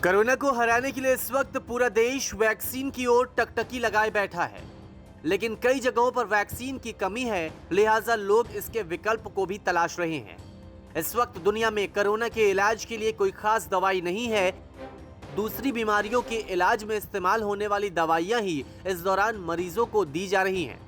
Corona को हराने के लिए इस वक्त पूरा देश वैक्सीन की ओर टकटकी लगाए बैठा है, लेकिन कई जगहों पर वैक्सीन की कमी है, लिहाजा लोग इसके विकल्प को भी तलाश रहे हैं। इस वक्त दुनिया में कोरोना के इलाज के लिए कोई खास दवाई नहीं है। दूसरी बीमारियों के इलाज में इस्तेमाल होने वाली दवाइयां ही इस दौरान मरीजों को दी जा रही हैं।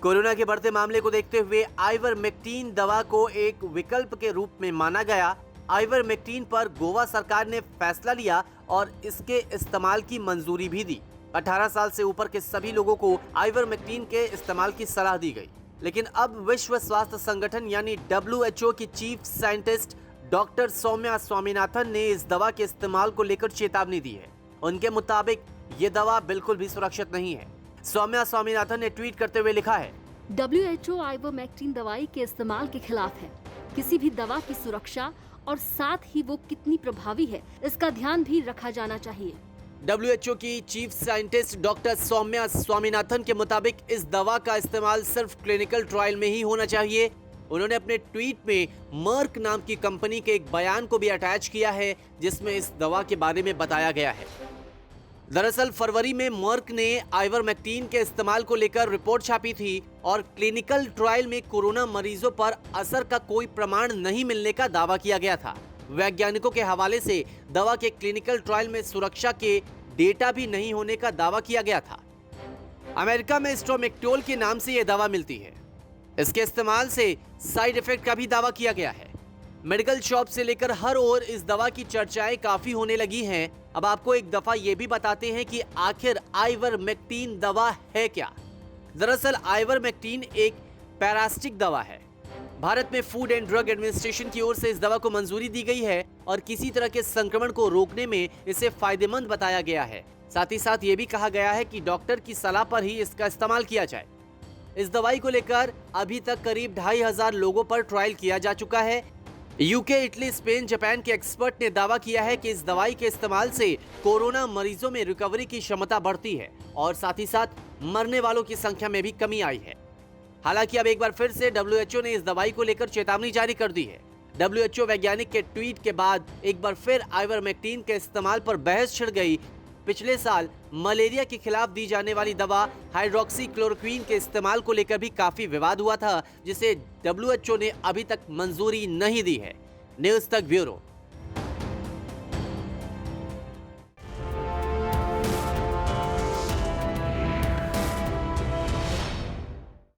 कोरोना के बढ़ते मामले को देखते हुए आइवरमेक्टिन दवा को एक विकल्प के रूप में माना गया। आइवरमेक्टिन पर गोवा सरकार ने फैसला लिया और इसके इस्तेमाल की मंजूरी भी दी। 18 साल से ऊपर के सभी लोगों को आइवरमेक्टिन के इस्तेमाल की सलाह दी गई। लेकिन अब विश्व स्वास्थ्य संगठन यानी WHO की chief scientist doctor Soumya Swaminathan ने इस दवा के इस्तेमाल को लेकर चेतावनी दी है। उनके मुताबिक ये दवा बिल्कुल भी सुरक्षित नहीं है। सौम्या स्वामीनाथन ने ट्वीट करते हुए लिखा है, WHO आइवरमेक्टिन दवाई के इस्तेमाल के खिलाफ है। किसी भी दवा की सुरक्षा और साथ ही वो कितनी प्रभावी है, इसका ध्यान भी रखा जाना चाहिए। WHO की chief scientist doctor Soumya Swaminathan के मुताबिक इस दवा का इस्तेमाल सिर्फ क्लिनिकल ट्रायल में ही होना चाहिए। उन्होंने अपने ट्वीट में मर्क नाम की कंपनी के एक बयान को भी अटैच किया है, जिसमें इस दवा के बारे में बताया गया है। दरअसल फरवरी में मर्क ने आइवरमेक्टिन के इस्तेमाल को लेकर रिपोर्ट छापी थी और क्लिनिकल ट्रायल में कोरोना मरीजों पर असर का कोई प्रमाण नहीं मिलने का दावा किया गया था। वैज्ञानिकों के हवाले से दवा के क्लिनिकल ट्रायल में सुरक्षा के डेटा भी नहीं होने का दावा किया गया था। अमेरिका में स्ट्रोमेक्टोल के नाम से यह दवा मिलती है। इसके इस्तेमाल से साइड इफेक्ट का भी दावा किया गया है। मेडिकल शॉप से लेकर हर ओर इस दवा की चर्चाएं काफी होने लगी हैं। अब आपको एक दफा ये भी बताते हैं कि आखिर आइवरमेक्टिन दवा है क्या। दरअसल आइवरमेक्टिन एक पैरासिटिक दवा है। भारत में फूड एंड ड्रग एडमिनिस्ट्रेशन की ओर से इस दवा को मंजूरी दी गई है और किसी तरह के संक्रमण को रोकने में इसे फायदेमंद बताया गया है। साथ ही साथ ये भी कहा गया है कि डॉक्टर की सलाह पर ही इसका इस्तेमाल किया जाए। इस दवाई को लेकर अभी तक करीब 2500 लोगों पर ट्रायल किया जा चुका है। यूके, इटली, स्पेन, जापान के एक्सपर्ट ने दावा किया है कि इस दवाई के इस्तेमाल से कोरोना मरीजों में रिकवरी की क्षमता बढ़ती है और साथ ही साथ मरने वालों की संख्या में भी कमी आई है। हालांकि अब एक बार फिर से WHO ने इस दवाई को लेकर चेतावनी जारी कर दी है। WHO वैज्ञानिक के ट्वीट के बाद एक बार फिर आइवरमेक्टिन के इस्तेमाल पर बहस छिड़ गई। पिछले साल मलेरिया के खिलाफ दी जाने वाली दवा हाइड्रोक्सीक्लोरोक्वीन के इस्तेमाल को लेकर भी काफी विवाद हुआ था, जिसे WHO ने अभी तक मंजूरी नहीं दी है। न्यूज़ तक ब्यूरो।